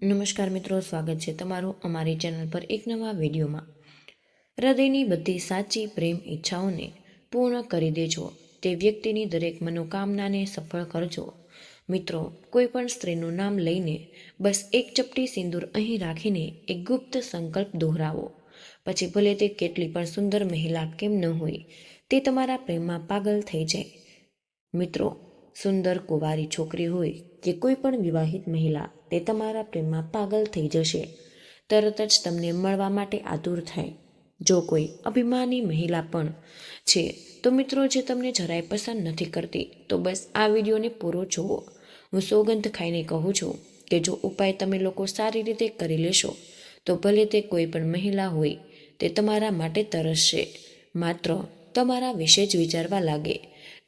નમસ્કાર મિત્રો, સ્વાગત છે તમારું અમારી ચેનલ પર એક નવા વિડીયોમાં। હૃદયની બધી સાચી પ્રેમ ઈચ્છાઓને પૂર્ણ કરી દેજો, તે વ્યક્તિની દરેક મનોકામનાને સફળ કરજો। મિત્રો, કોઈ પણ સ્ત્રીનું નામ લઈને બસ એક ચપટી સિંદૂર અહીં રાખીને એક ગુપ્ત સંકલ્પ દોહરાવો, પછી ભલે તે કેટલી પણ સુંદર મહિલા કેમ ન હોય, તે તમારા પ્રેમમાં પાગલ થઈ જાય। મિત્રો, સુંદર કુંવારી છોકરી હોય કે કોઈ પણ વિવાહિત મહિલા, તે તમારા પ્રેમમાં પાગલ થઈ જશે, તરત જ તમને મળવા માટે આતુર થાય। જો કોઈ અભિમાની મહિલા પણ છે તો મિત્રો, જે તમને જરાય પસંદ નથી કરતી, તો બસ આ વિડીયોને પૂરો જુઓ। હું સોગંદ ખાઈને કહું છું કે જો ઉપાય તમે લોકો સારી રીતે કરી લેશો તો ભલે તે કોઈ પણ મહિલા હોય, તે તમારા માટે તરસશે, માત્ર તમારા વિશે જ વિચારવા લાગે,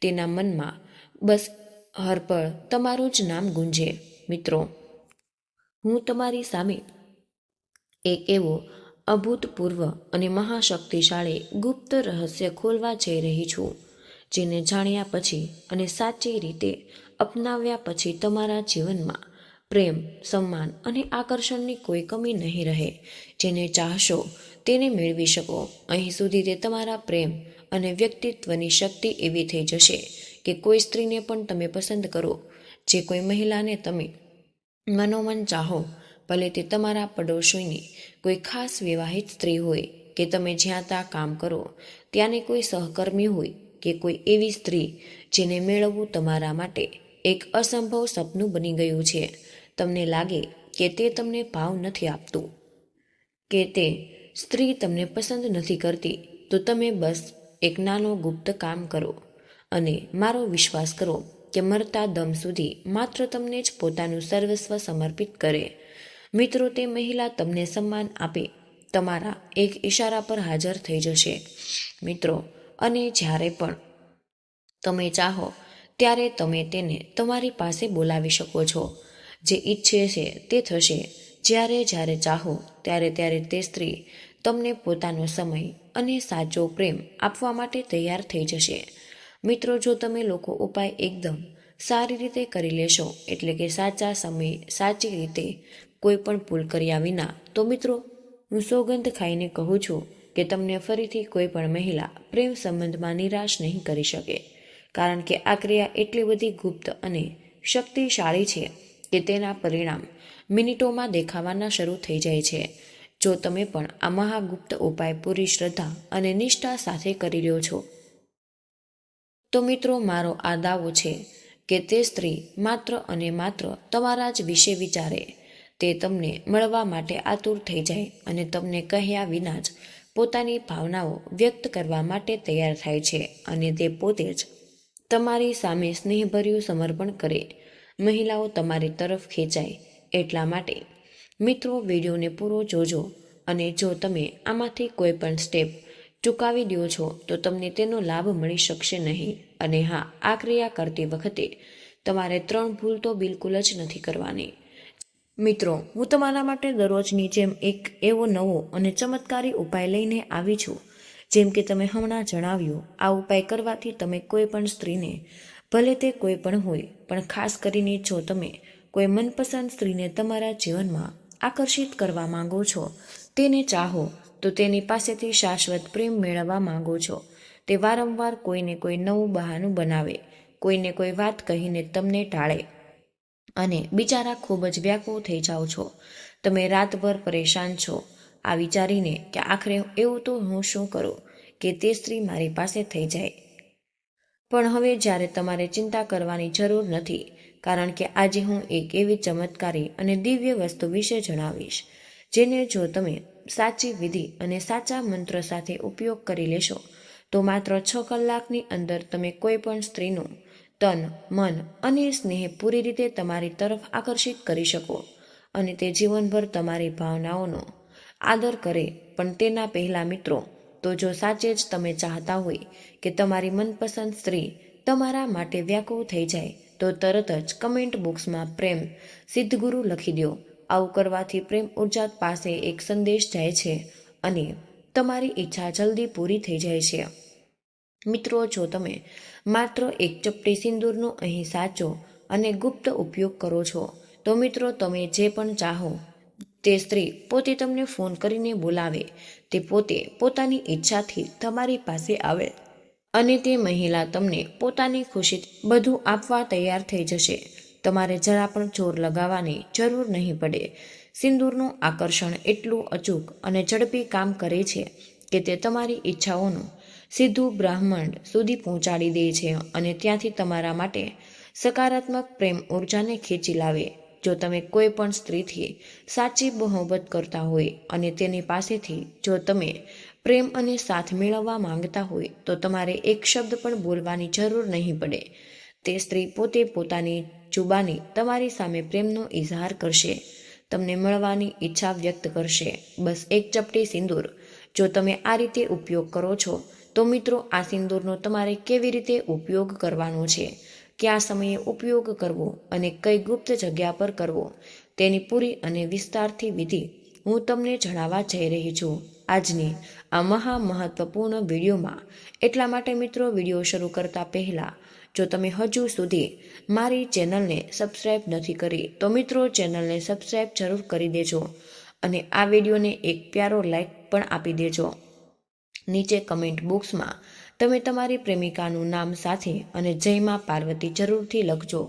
તેના મનમાં બસ હરપળ તમારું જ નામ ગુંજે। મિત્રો, હું તમારી સામે એક એવો અભૂતપૂર્વ અને મહાશક્તિશાળી ગુપ્ત રહસ્ય ખોલવા જઈ રહી છું, જેને જાણ્યા પછી અને સાચી રીતે અપનાવ્યા પછી તમારા જીવનમાં પ્રેમ, સન્માન અને આકર્ષણની કોઈ કમી નહીં રહે। જેને ચાહશો તેને મેળવી શકો। અહીં સુધી તે તમારા પ્રેમ અને વ્યક્તિત્વની શક્તિ એવી થઈ જશે કે કોઈ સ્ત્રીને પણ તમે પસંદ કરો, જે કોઈ મહિલાને તમે મનોમન ચાહો, ભલે તે તમારા પડોશીની કોઈ ખાસ વિવાહિત સ્ત્રી હોય કે તમે જ્યાં ત્યાં કામ કરો ત્યાંની કોઈ સહકર્મી હોય કે કોઈ એવી સ્ત્રી જેને મેળવવું તમારા માટે એક અસંભવ સપનું બની ગયું છે। તમને લાગે કે તે તમને ભાવ નથી આપતું, કે તે સ્ત્રી તમને પસંદ નથી કરતી, તો તમે બસ એક નાનો ગુપ્ત કામ કરો અને મારો વિશ્વાસ કરો કે મરતા દમ સુધી માત્ર તમને જ પોતાનું સર્વસ્વ સમર્પિત કરે। મિત્રો, તે મહિલા તમને સન્માન આપે, તમારા એક ઈશારા પર હાજર થઈ જશે। મિત્રો, અને જ્યારે પણ તમે ચાહો ત્યારે તમે તેને તમારી પાસે બોલાવી શકો છો। જે ઈચ્છે છે તે થશે। જ્યારે ચાહો ત્યારે તે સ્ત્રી તમને પોતાનો સમય અને સાચો પ્રેમ આપવા માટે તૈયાર થઈ જશે। મિત્રો, જો તમે લોકો ઉપાય એકદમ સારી રીતે કરી લેશો, એટલે કે સાચા સમયે સાચી રીતે કોઈ પણ ભૂલ કર્યા વિના, તો મિત્રો, હું સોગંદ ખાઈને કહું છું કે તમને ફરીથી કોઈ પણ મહિલા પ્રેમ સંબંધમાં નિરાશ નહીં કરી શકે, કારણ કે આ ક્રિયા એટલી બધી ગુપ્ત અને શક્તિશાળી છે કે તેના પરિણામ મિનિટોમાં દેખાવાના શરૂ થઈ જાય છે। જો તમે પણ આ મહાગુપ્ત ઉપાય પૂરી શ્રદ્ધા અને નિષ્ઠા સાથે કરી રહ્યો છો, તો મિત્રો, મારો આ દાવો છે કે તે સ્ત્રી માત્ર અને માત્ર તમારા જ વિશે વિચારે, તે તમને મળવા માટે આતુર થઈ જાય અને તમને કહ્યા વિના જ પોતાની ભાવનાઓ વ્યક્ત કરવા માટે તૈયાર થાય છે, અને તે પોતે જ તમારી સામે સ્નેહભર્યું સમર્પણ કરે। મહિલાઓ તમારી તરફ ખેંચાય એટલા માટે મિત્રો, વિડીયોને પૂરો જોજો, અને જો તમે આમાંથી કોઈ પણ સ્ટેપ ચૂકાવી દો છો તો તમને તેનો લાભ મળી શકશે નહીં। અને હા, આ ક્રિયા કરતી વખતે તમારે 3 ભૂલ તો બિલકુલ જ નથી કરવાની। મિત્રો, હું તમારા માટે દરરોજની જેમ એક એવો નવો અને ચમત્કારી ઉપાય લઈને આવી છું। જેમ કે તમે હમણાં જણાવ્યું, આ ઉપાય કરવાથી તમે કોઈ પણ સ્ત્રીને, ભલે તે કોઈ પણ હોય, પણ ખાસ કરીને જો તમે કોઈ મનપસંદ સ્ત્રીને તમારા જીવનમાં આકર્ષિત કરવા માંગો છો, તેને ચાહો, તો તેની પાસેથી શાશ્વત પ્રેમ મેળવવા માંગો છો, તે વારંવાર કોઈને કોઈ નવું બહાનું બનાવે, કોઈને કોઈ વાત કહીને તમને ટાળે, અને બિચારા ખૂબ જ વ્યાકુળ થઈ જાઓ છો, તમે રાતભર પરેશાન છો આ વિચારીને કે આખરે એવું તો હું શું કરું કે તે સ્ત્રી મારી પાસે થઈ જાય। પણ હવે જ્યારે તમારે ચિંતા કરવાની જરૂર નથી, કારણ કે આજે હું એક એવી ચમત્કારી અને દિવ્ય વસ્તુ વિશે જણાવીશ, જેને જો તમે સાચી વિધિ અને સાચા મંત્ર સાથે ઉપયોગ કરી લેશો, તો માત્ર 6 કલાકની અંદર તમે કોઈ પણ સ્ત્રીનું તન, મન અને સ્નેહ પૂરી રીતે તમારી તરફ આકર્ષિત કરી શકો, અને તે જીવનભર તમારી ભાવનાઓનો આદર કરે। પણ તેના પહેલા મિત્રો, તો જો સાચે જ તમે ચાહતા હોય કે તમારી મનપસંદ સ્ત્રી તમારા માટે વ્યાકુળ થઈ જાય, તો તરત જ કમેન્ટ બોક્સમાં પ્રેમ સિદ્ધગુરુ લખી દો। આવું કરવાથી પ્રેમ ઉર્જા પાસે એક સંદેશ જાય છે અને તમારી ઈચ્છા જલ્દી પૂરી થઈ જાય છે। મિત્રો, જો તમે માત્ર એક ચપટી સિંદૂરનો અહીં સાચો અને ગુપ્ત ઉપયોગ કરો છો, તો મિત્રો તમે જે પણ ચાહો તે સ્ત્રી પોતે તમને ફોન કરીને બોલાવે, તે પોતે પોતાની ઈચ્છાથી તમારી પાસે આવે અને તે મહિલા તમને પોતાની ખુશી બધું આપવા તૈયાર થઈ જશે. તમારે જરા પણ જોર લગાવવાની જરૂર નહીં પડે. સિંદૂરનું આકર્ષણ એટલું અચૂક અને ઝડપી કામ કરે છે કે તે તમારી ઈચ્છાઓનું સીધું બ્રહ્માંડ સુધી પહોંચાડી દે છે અને ત્યાંથી તમારા માટે સકારાત્મક પ્રેમ ઉર્જાને ખેંચી લાવે. જો તમે કોઈ પણ સ્ત્રીથી સાચી મોહબ્બત કરતા હોય અને તેની પાસેથી જો તમે પ્રેમ અને સાથ મેળવવા માંગતા હોય તો તમારે એક શબ્દ પણ બોલવાની જરૂર નહીં પડે. તે સ્ત્રી પોતે પોતાની જુબાની તમારી સામે પ્રેમનો ઇઝહાર કરશે, તમને મળવાની ઈચ્છા વ્યક્ત કરશે. બસ એક ચપટી સિંદૂર જો તમે આ રીતે ઉપયોગ કરો છો તો મિત્રો આ સિંદૂરનો તમારે કેવી રીતે ઉપયોગ કરવાનો છે, કયા સમયે ઉપયોગ કરવો અને કઈ ગુપ્ત જગ્યા પર કરવો તેની પૂરી અને વિસ્તારથી વિધિ હું તમને જણાવવા જઈ રહી છું આજની આ મહત્વપૂર્ણ વિડીયોમાં. એટલા માટે મિત્રો વિડીયો શરૂ કરતા પહેલાં જો તમે હજુ સુધી મારી ચેનલને સબસ્ક્રાઈબ નથી કરી તો મિત્રો ચેનલને સબસ્ક્રાઈબ જરૂર કરી દેજો અને આ વિડીયોને એક પ્યારો લાઈક પણ આપી દેજો. નીચે કમેન્ટ બોક્સમાં તમે તમારી પ્રેમિકાનું નામ સાથે અને જય માં પાર્વતી જરૂરથી લખજો,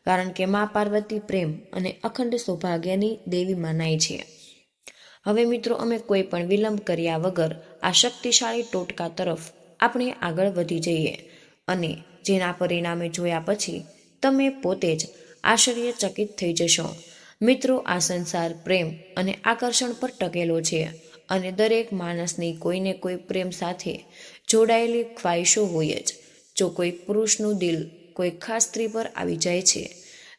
કારણ કે માં પાર્વતી પ્રેમ અને અખંડ સૌભાગ્યની દેવી મનાય છે. હવે મિત્રો અમે કોઈ પણ વિલંબ કર્યા વગર આ શક્તિશાળી ટોટકા તરફ આપણે આગળ વધી જઈએ અને જેના પરિણામે જોયા પછી તમે પોતે જ આશ્ચર્યચકિત થઈ જશો. મિત્રો આ સંસાર પ્રેમ અને આકર્ષણ પર ટકેલો છે અને દરેક માણસની કોઈને કોઈ પ્રેમ સાથે જોડાયેલી ખ્વાહિશો હોય જ. જો કોઈ પુરુષનું દિલ કોઈ ખાસ સ્ત્રી પર આવી જાય છે,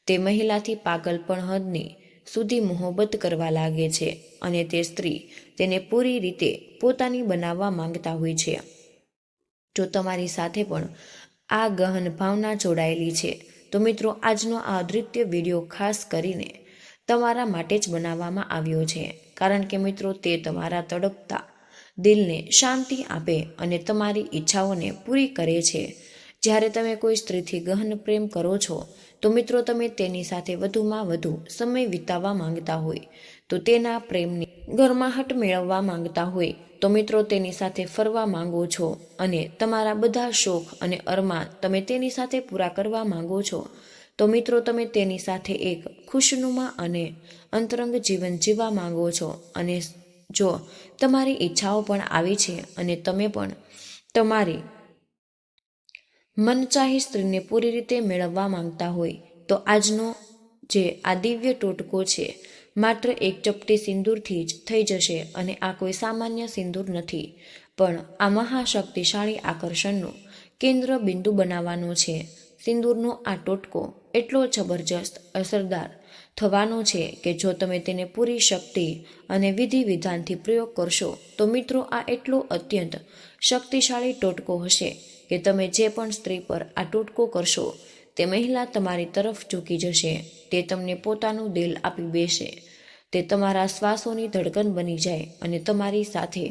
તે મહિલાથી પાગલપણ હદની સુધી મોહબ્બત કરવા લાગે છે અને તે સ્ત્રી તેને પૂરી રીતે પોતાની બનાવવા માંગતા હોય છે. જો તમારી સાથે પણ આ ગહન ભાવના જોડાયેલી છે તો મિત્રો આજનો આ અદ્વિતીય વિડીયો ખાસ કરીને તમારા માટે જ બનાવવામાં આવ્યો છે, કારણ કે મિત્રો તે તમારા તડપતા દિલને શાંતિ આપે અને તમારી ઈચ્છાઓને પૂરી કરે છે. જ્યારે તમે કોઈ સ્ત્રીથી ગહન પ્રેમ કરો છો તો મિત્રો તમે તેની સાથે વધુમાં વધુ સમય વિતાવવા માંગતા હોય, તો તેના પ્રેમની ગરમાહટ મેળવવા માંગતા હોય, તો મિત્રો તેની સાથે ફરવા માંગો છો અને તમારા બધા શોખ અને અરમાન તમે તેની સાથે પૂરા કરવા માંગો છો, તો મિત્રો તમે તેની સાથે એક ખુશનુમા અને અંતરંગ જીવન જીવવા માંગો છો. અને જો તમારી ઈચ્છાઓ પણ આવી છે અને તમે પણ તમારી મનચાહી સ્ત્રીને પૂરી રીતે મેળવવા માંગતા હોય તો આજનો જે આ દિવ્ય ટોટકો છે માત્ર એક ચપટી સિંદૂરથી જ થઈ જશે. અને આ કોઈ સામાન્ય સિંદૂર નથી, પણ આ મહાશક્તિશાળી આકર્ષણનું કેન્દ્ર બિંદુ બનાવવાનો છે. સિંદૂરનો આ ટોટકો એટલો જબરજસ્ત અસરદાર થવાનો છે કે જો તમે તેને પૂરી શક્તિ અને વિધિ વિધાનથી પ્રયોગ કરશો તો મિત્રો આ એટલો અત્યંત શક્તિશાળી ટોટકો હશે કે તમે જે પણ સ્ત્રી પર આ ટોટકો કરશો તે મહિલા તમારી તરફ ઝૂકી જશે, તે તમને પોતાનું દિલ આપી બેસે, તે તમારા શ્વાસોની ધડકન બની જાય અને તમારી સાથે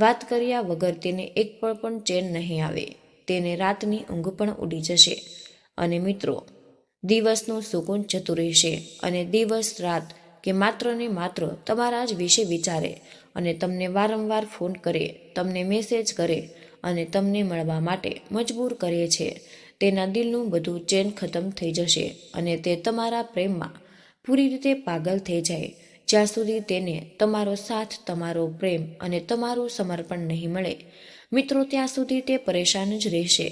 વાત કર્યા વગર તેને એક પળ પણ ચેન નહીં આવે, તેને રાતની ઊંઘ પણ ઉડી જશે અને મિત્રો દિવસનું સુકૂન જતું રહેશે અને દિવસ રાત કે માત્ર ને માત્ર તમારા જ વિશે વિચારે અને તમને વારંવાર ફોન કરે, તમને મેસેજ કરે અને તમને મળવા માટે મજબૂર કરે છે. તેના દિલનું બધું ચેન ખતમ થઈ જશે અને તે તમારા પ્રેમમાં પૂરી રીતે પાગલ થઈ જાય. જ્યાં સુધી તેને તમારો સાથ, તમારો પ્રેમ અને તમારું સમર્પણ નહીં મળે મિત્રો, ત્યાં સુધી તે પરેશાન જ રહેશે.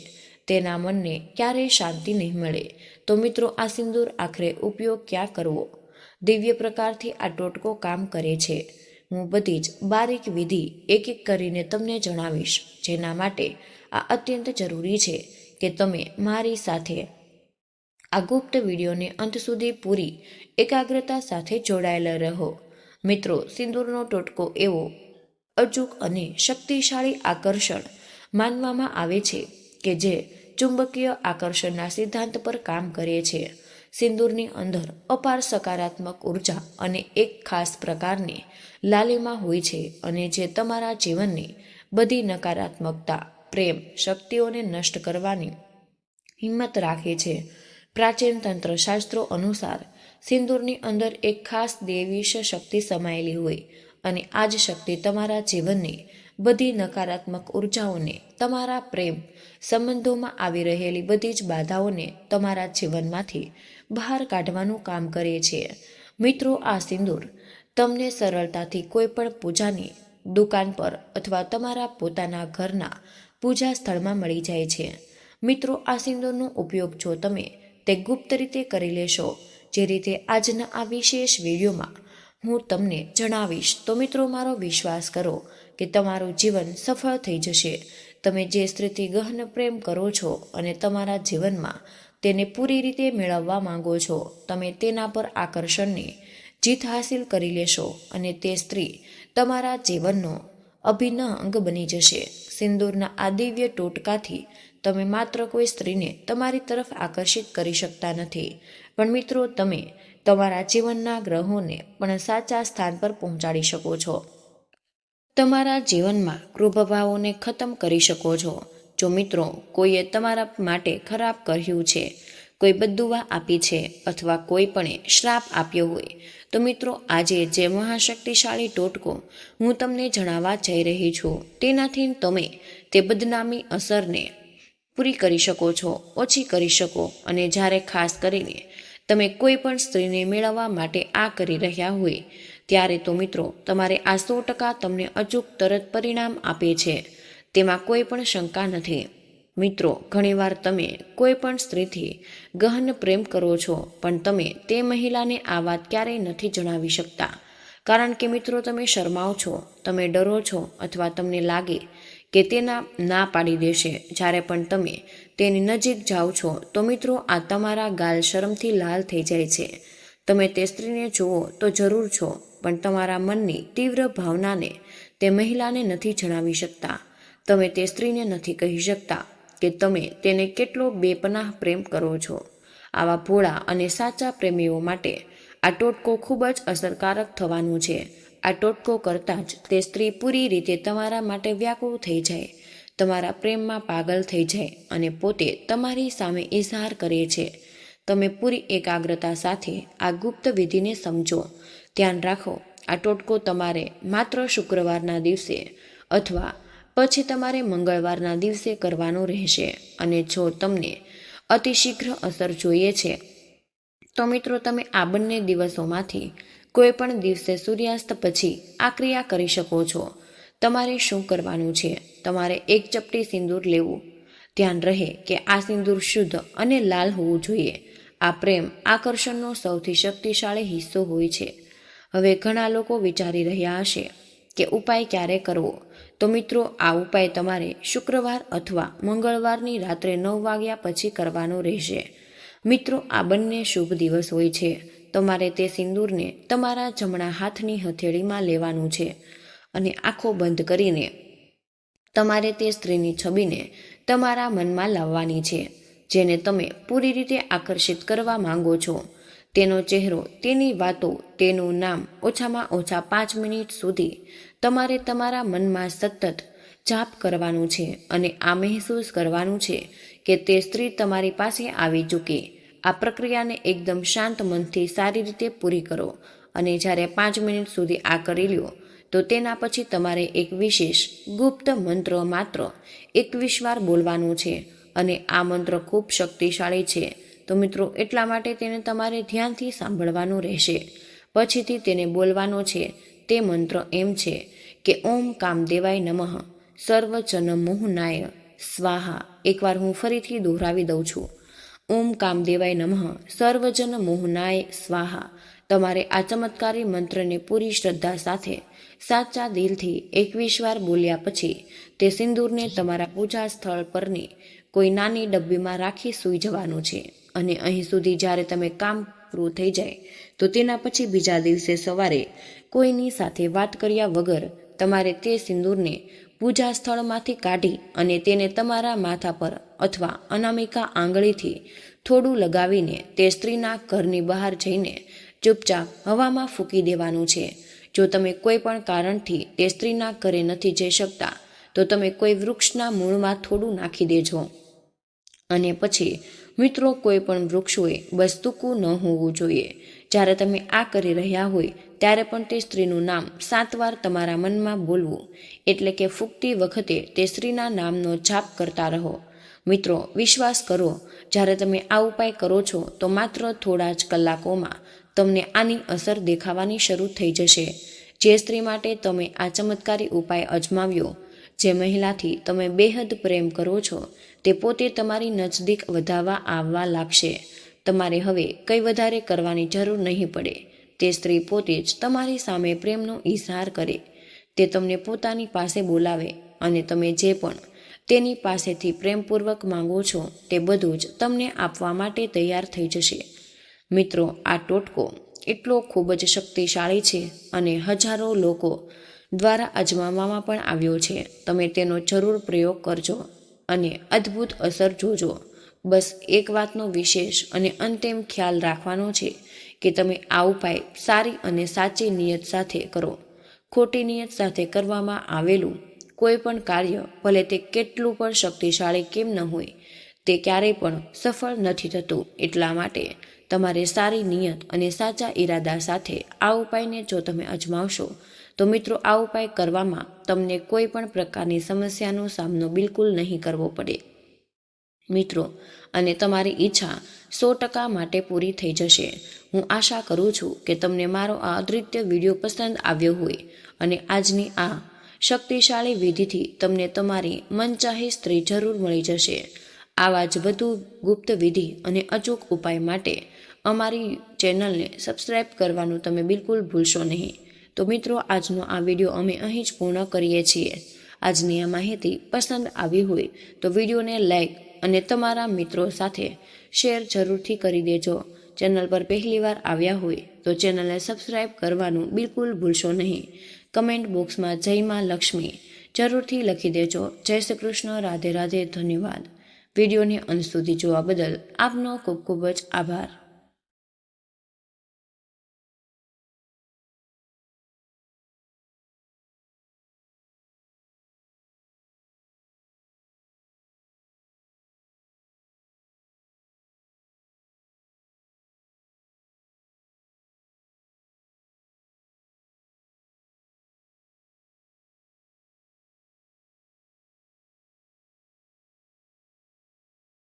તેના મનને ક્યારેય શાંતિ નહીં મળે. તો મિત્રો આ સિંદૂર આખરે ઉપયોગ ક્યાં કરવો? દિવ્ય પ્રકારથી આ ટોટકો કામ કરે છે. હું બધી જ બારીક વિધિ એક એક કરીને તમને જણાવીશ, જેના માટે આ અત્યંત જરૂરી છે કે તમે મારી સાથે આ ગુપ્ત વિડીયોને અંત સુધી પૂરી એકાગ્રતા સાથે જોડાયેલા રહો. મિત્રો સિંદૂરનો ટોટકો એવો અચૂક અને શક્તિશાળી આકર્ષણ માનવામાં આવે છે કે જે ચુંબકીય આકર્ષણના સિદ્ધાંત પર કામ કરે છે. સિંદૂરની અંદર અપાર સકારાત્મક ઉર્જા અને એક ખાસ પ્રકારની લાલિમા હોય છે અને જે તમારા જીવનની બધી નકારાત્મકતા, પ્રેમ શક્તિઓને નષ્ટ કરવાની હિંમત રાખે છે. પ્રાચીન તંત્રશાસ્ત્રો અનુસાર સિંદૂરની અંદર એક ખાસ દૈવી શક્તિ સમાયેલી હોય અને આ જ શક્તિ તમારા જીવનની બધી નકારાત્મક ઉર્જાઓને, તમારા પ્રેમ સંબંધોમાં આવી રહેલી બધી જ બાધાઓને તમારા જીવનમાંથી બહાર કાઢવાનું કામ કરે છે. મિત્રો, આ સિંદૂર તમને સરળતાથી કોઈ પણ પૂજાની દુકાન પર અથવા તમારા પોતાના ઘરના પૂજા સ્થળમાં મળી જાય છે. મિત્રો, આ સિંદૂરનો ઉપયોગ જો તમે તે ગુપ્ત રીતે કરી લેશો, જે રીતે આજના આ વિશેષ વિડીયોમાં હું તમને જણાવીશ, તો મિત્રો મારો વિશ્વાસ કરો કે તમારું જીવન સફળ થઈ જશે. તમે જે સ્ત્રીથી ગહન પ્રેમ કરો છો અને તમારા જીવનમાં તેને પૂરી રીતે મેળવવા માંગો છો, તમે તેના પર આકર્ષણની જીત હાસિલ કરી લેશો અને તે સ્ત્રી તમારા જીવનનો અભિન્ન અંગ બની જશે. સિંદૂરના આ દિવ્ય ટોટકાથી તમે માત્ર કોઈ સ્ત્રીને તમારી તરફ આકર્ષિત કરી શકતા નથી, પણ મિત્રો તમે તમારા જીવનના ગ્રહોને પણ સાચા સ્થાન પર પહોંચાડી શકો છો. તમારા જીવનમાં કૃપાભાવોને ખતમ કરી શકો છો. જો મિત્રો કોઈએ તમારા માટે ખરાબ કર્યું છે, કોઈ બદદુઆ આપી છે અથવા કોઈ પણ શ્રાપ આપ્યો હોય, તો મિત્રો આજે જે મહાશક્તિશાળી ટોટકો હું તમને જણાવવા જઈ રહી છું, તેનાથી તમે તે બદનામી અસરને પૂરી કરી શકો છો, ઓછી કરી શકો. અને જ્યારે ખાસ કરીને તમે કોઈ પણ સ્ત્રીને મેળવવા માટે આ કરી રહ્યા હોય, ત્યારે તો મિત્રો તમારે આ 100% તમને અચૂક તરત પરિણામ આપે છે, તેમાં કોઈ પણ શંકા નથી. મિત્રો, ઘણીવાર તમે કોઈ પણ સ્ત્રીથી ગહન પ્રેમ કરો છો, પણ તમે તે મહિલાને આ વાત ક્યારેય નથી જણાવી શકતા, કારણ કે મિત્રો તમે શરમાઓ છો, તમે ડરો છો અથવા તમને લાગે કે તેના ના પાડી દેશે. જ્યારે પણ તમે તેની નજીક જાઓ છો, તો મિત્રો આ તમારા ગાલ શરમથી લાલ થઈ જાય છે. તમે તે સ્ત્રીને જુઓ તો જરૂર છો, પણ તમારા મનની તીવ્ર ભાવનાને તે મહિલાને નથી જણાવી શકતા. તમે તે સ્ત્રીને નથી કહી શકતા કે તમે તેને કેટલો બેપનાહ પ્રેમ કરો છો. આવા ભોળા અને સાચા પ્રેમીઓ માટે આ ટોટકો ખૂબ જ અસરકારક થવાનું છે. આ ટોટકો કરતાં જ તે સ્ત્રી પૂરી રીતે તમારા માટે વ્યાકુળ થઈ જાય, તમારા પ્રેમમાં પાગલ થઈ જાય અને પોતે તમારી સામે ઇઝહાર કરે છે. તમે પૂરી એકાગ્રતા સાથે આ ગુપ્ત વિધિને સમજો. ધ્યાન રાખો, આ ટોટકો તમારે માત્ર શુક્રવારના દિવસે અથવા પછી તમારે મંગળવારના દિવસે કરવાનો રહેશે. અને જો તમને અતિશીઘ્ર અસર જોઈએ છે, તો મિત્રો તમે આ બંને દિવસોમાંથી કોઈ પણ દિવસે સૂર્યાસ્ત પછી આ ક્રિયા કરી શકો છો. તમારે શું કરવાનું છે? તમારે એક ચપટી સિંદૂર લેવું. ધ્યાન રહે કે આ સિંદૂર શુદ્ધ અને લાલ હોવું જોઈએ. આ પ્રેમ આકર્ષણનો સૌથી શક્તિશાળી હિસ્સો હોય છે. હવે ઘણા લોકો વિચારી રહ્યા હશે કે ઉપાય ક્યારે કરવો? તો મિત્રો આ ઉપાય તમારે શુક્રવાર અથવા મંગળવારની રાત્રે 9 વાગ્યા પછી કરવાનો રહેશે. મિત્રો આ બંને શુભ દિવસ હોય છે. તમારે તે સિંદૂરને તમારા જમણા હાથની હથેળીમાં લેવાનું છે અને આંખો બંધ કરીને તમારે તે સ્ત્રીની છબીને તમારા મનમાં લાવવાની છે, જેને તમે પૂરી રીતે આકર્ષિત કરવા માંગો છો. તેનો ચહેરો, તેની વાતો, તેનું નામ ઓછામાં ઓછા 5 મિનિટ સુધી તમારે તમારા મનમાં સતત જાપ કરવાનું છે અને આ મહેસૂસ કરવાનું છે કે તે સ્ત્રી તમારી પાસે આવી ચૂકી. આ પ્રક્રિયાને એકદમ શાંત મનથી સારી રીતે પૂરી કરો અને જ્યારે 5 મિનિટ સુધી આ કરી લ્યો, તો તેના પછી તમારે એક વિશેષ ગુપ્ત મંત્ર માત્ર 21 વાર બોલવાનું છે અને આ મંત્ર ખૂબ શક્તિશાળી છે. તો મિત્રો એટલા માટે તેને તમારે ધ્યાનથી સાંભળવાનું રહેશે. પછીથી તેને બોલવાનો છે. તે મંત્ર એમ છે કે ઓમ કામદેવાય નમઃ સર્વજન મોહનાય સ્વાહા. એકવાર હું ફરીથી દોહરાવી દઉં છું. ઓમ કામદેવાય નમઃ સર્વજન મોહનાય સ્વાહા. તમારે આ ચમત્કારી મંત્રને પૂરી શ્રદ્ધા સાથે સાચા દિલથી 21 વાર બોલ્યા પછી તે સિંદૂરને તમારા પૂજા સ્થળ પરની કોઈ નાની ડબ્બીમાં રાખી સૂઈ જવાનું છે. અને અહીં સુધી જ્યારે તમે કામ પૂરું થઈ જાય, તો તેના પછી બીજા દિવસે સવારે કોઈની સાથે વાત કર્યા વગર તમારે તે સિંદૂરને પૂજા સ્થળમાંથી કાઢી અને તેને તમારા માથા પર અથવા અનામિકા આંગળીથી થોડું લગાવીને તે સ્ત્રીના ઘરની બહાર જઈને ચૂપચાપ હવામાં ફૂંકી દેવાનું છે. જો તમે કોઈ પણ કારણથી તે સ્ત્રીના ઘરે નથી જઈ શકતા, તો તમે કોઈ વૃક્ષના મૂળમાં થોડું નાખી દેજો. અને પછી મિત્રો કોઈ પણ વૃક્ષ હોય, બસ ટૂંકું ન હોવું જોઈએ. જ્યારે તમે આ કરી રહ્યા હોય ત્યારે પણ તે સ્ત્રીનું નામ 7 વાર તમારા મનમાં બોલવું, એટલે કે ફૂંકતી વખતે તે સ્ત્રીના નામનો જાપ કરતા રહો. મિત્રો, વિશ્વાસ કરો, જ્યારે તમે આ ઉપાય કરો છો તો માત્ર થોડા જ કલાકોમાં તમને આની અસર દેખાવાની શરૂ થઈ જશે. જે સ્ત્રી માટે તમે આ ચમત્કારી ઉપાય અજમાવ્યો, જે મહિલાથી તમે બેહદ પ્રેમ કરો છો, તે પોતે તમારી નજદીક વધાવવા આવવા લાગશે. તમારે હવે કંઈ વધારે કરવાની જરૂર નહીં પડે. તે સ્ત્રી પોતે જ તમારી સામે પ્રેમનો ઇઝહાર કરે, તે તમને પોતાની પાસે બોલાવે અને તમે જે પણ તેની પાસેથી પ્રેમપૂર્વક માંગો છો તે બધું જ તમને આપવા માટે તૈયાર થઈ જશે. મિત્રો, આ ટોટકો એટલો ખૂબ જ શક્તિશાળી છે અને હજારો લોકો દ્વારા અજમાવવામાં પણ આવ્યો છે. તમે તેનો જરૂર પ્રયોગ કરજો અને અદ્ભુત અસર જોજો. બસ એક વાતનો વિશેષ અને અંતિમ ખ્યાલ રાખવાનો છે કે તમે આ ઉપાય સારી અને સાચી નિયત સાથે કરો. ખોટી નિયત સાથે કરવામાં આવેલું કોઈ પણ કાર્ય, ભલે તે કેટલું પણ શક્તિશાળી કેમ ન હોય, તે ક્યારેય પણ સફળ નથી થતું. એટલા માટે તમારે સારી નિયત અને સાચા ઈરાદા સાથે આ ઉપાયને જો તમે અજમાવશો તો મિત્રો, આ ઉપાય કરવામાં તમને કોઈ પણ પ્રકારની સમસ્યાનો સામનો બિલકુલ નહીં કરવો પડે. મિત્રો, અને તમારી ઈચ્છા 100% માટે પૂરી થઈ જશે. હું આશા કરું છું કે તમને મારો આ અદ્વિતીય વિડીયો પસંદ આવ્યો હોય અને આજની આ શક્તિશાળી વિધિથી તમને તમારી મનચાહી સ્ત્રી જરૂર મળી જશે. આવા જ વધુ ગુપ્ત વિધિ અને અચૂક ઉપાય માટે અમારી ચેનલને સબસ્ક્રાઈબ કરવાનું તમે બિલકુલ ભૂલશો નહીં. તો મિત્રો, આજનો આ વિડીયો અમે અહીં જ પૂર્ણ કરીએ છીએ. આજની આ માહિતી પસંદ આવી હોય તો વિડીયોને લાઈક અને તમારા મિત્રો સાથે શેર જરૂરથી કરી દેજો. ચેનલ પર પહેલીવાર આવ્યા હોય તો ચેનલને સબસ્ક્રાઈબ કરવાનું બિલકુલ ભૂલશો નહીં. કમેન્ટ બોક્સમાં જય માં લક્ષ્મી જરૂરથી લખી દેજો. જય શ્રી કૃષ્ણ. રાધે રાધે. ધન્યવાદ. વિડીયોને અંત સુધી જોવા બદલ આપનો ખૂબ ખૂબ જ આભાર.